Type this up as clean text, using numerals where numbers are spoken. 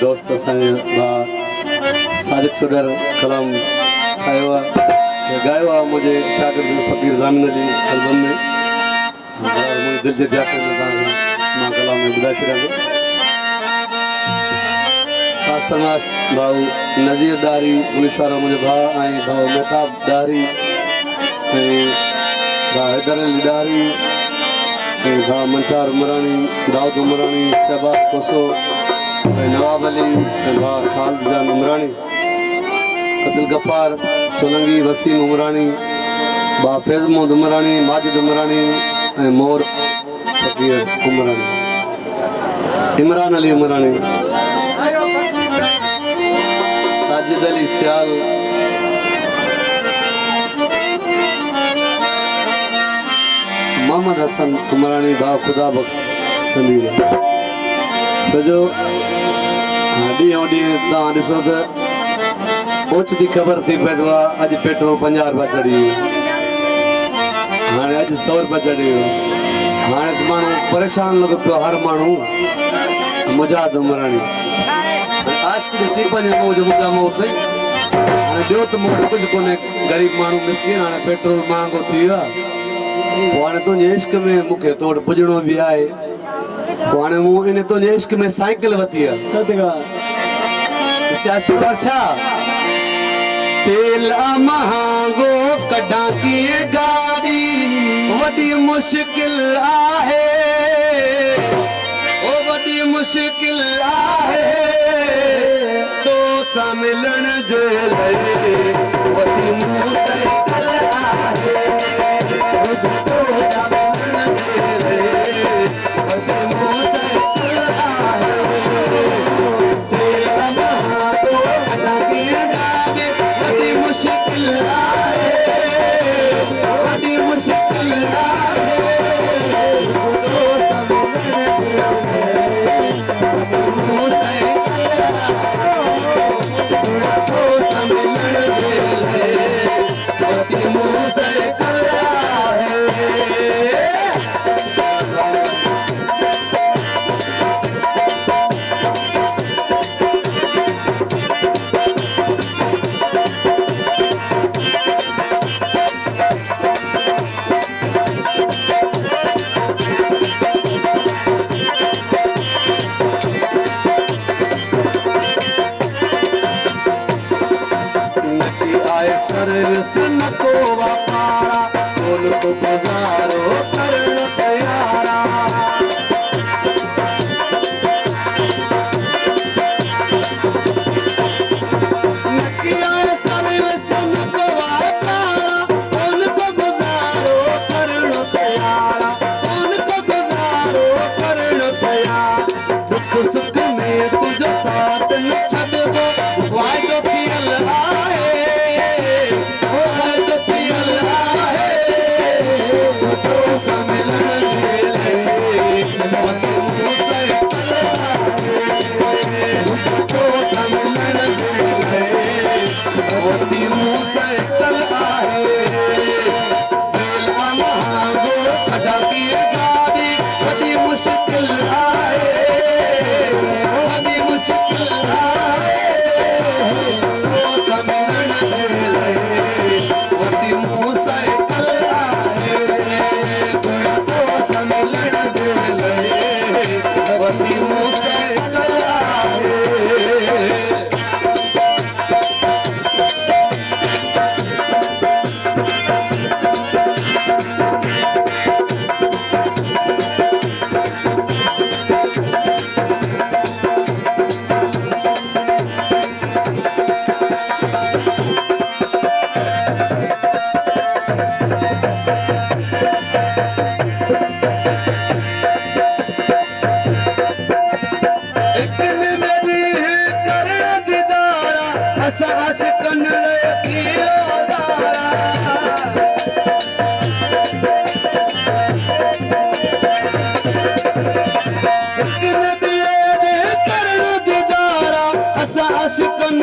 दोस्त असांजे सादिक सुडर कलाम ठाहियो आहे ॻायो आहे मुंहिंजे शागिर्द फ़कीर ज़ामिन अली एल्बम में मुंहिंजे दिलि जे ध्यान में तव्हांखे मां कलाम में ॿुधाए छॾियां थो। ख़ासि तमाश भाऊ नज़ीर दारी पुलिस वारो मुंहिंजो भाउ ऐं भाऊ मेहताब दारी ऐं भाउ हैदर अली दारी ऐं भाउ मंठार उमरानी दाऊद उमरानी शहबाज कोसो नवाब अली ऐं भाउ ख़ालिद जान उमरानी अब्दुल गफ़ार सोलंगी वसीम उमरानी भाउ फैज़ मोहम्मद उमरानी माजिद उमरानी ऐं मोर फ़कीर उमरानी इमरान अली उमरानी साजिद अली सियाल मोहम्मद हसन उमरानी भाउ खुदा बख्श संदील छोजो ॾींहों ॾींहुं तव्हां ॾिसो त ओचिती ख़बर थी पए तो अॼु पेट्रोल 50 रुपया चढ़ी वियो हाणे अॼु 100 रुपया चढ़ी वियो हाणे त माण्हू परेशान लॻो पियो हर माण्हू मुजाद उमरानी आशिक़ ॾिसी पंहिंजे मुंहुं जो मुद्दा मुंहुं सही हाणे ॿियो त मूंखे कुझु कोन्हे ग़रीब माण्हू मिसकिन हाणे पेट्रोल महांगो थी वियो आहे पोइ हाणे तुंहिंजे इश्क में मूंखे तो वटि पुॼणो बि आहे पोइ हाणे मूं इन तुंहिंजे इश्क में साइकिल वरिती आहे अच्छा तेल महांगो कढा कीअं गाड़ी वॾी मुश्किल आहे ओ वॾी मुश्किल आहे तो सां मिलण जे लाइ वॾी मुश्किल आहे तो सां मिलण जे लाइ वॾी मुश्किल आहे तेल महांगो कढा कीअं गाड़ी वॾी मुश्किल आहे वॾी मुश्किल आहे तो सां मिलण सर्विस न को वापारा बोल को गुजारो करण तैयारा नकिया सर्विस न को वापारा बोल को गुजारो करण तैयारा बोल को गुजारो करण तैयार दुख सुख में तुझो साथ न छॾबो वाइदो थियल आहे आशिक़न